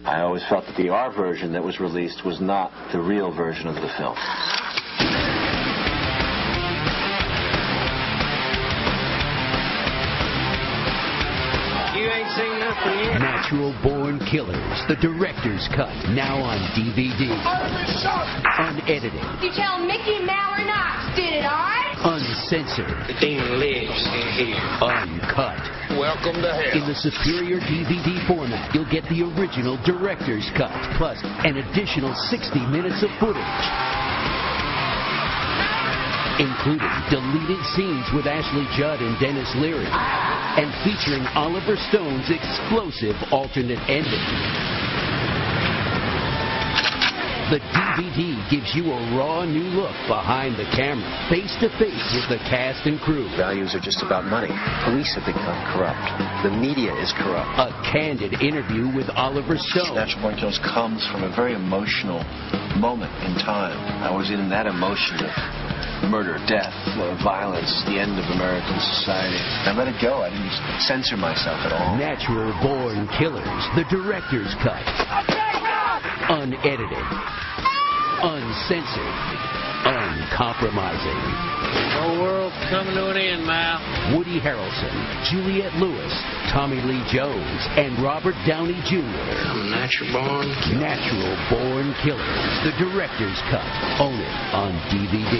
I always felt that the R version that was released was not the real version of the film. You ain't seen nothing yet. Natural Born Killers, the director's cut, now on DVD. Unedited. You tell Mickey Maurer Knox did it, all right? Uncensored. The demon lives in here. Uncut. Welcome to hell. In the superior DVD format, you'll get the original director's cut, plus an additional 60 minutes of footage, including deleted scenes with Ashley Judd and Dennis Leary, and featuring Oliver Stone's explosive alternate ending. The DVD gives you a raw new look behind the camera, face to face with the cast and crew. Values are just about money. Police have become corrupt. The media is corrupt. A candid interview with Oliver Stone. Natural Born Killers comes from a very emotional moment in time. I was in that emotion of murder, death, violence, the end of American society. I let it go. I didn't censor myself at all. Natural Born Killers, the director's cut. Unedited, uncensored, uncompromising. The whole world's coming to an end, Mal. Woody Harrelson, Juliette Lewis, Tommy Lee Jones, and Robert Downey Jr. I'm natural born. Natural Born Killers, the director's cut. Own it on DVD.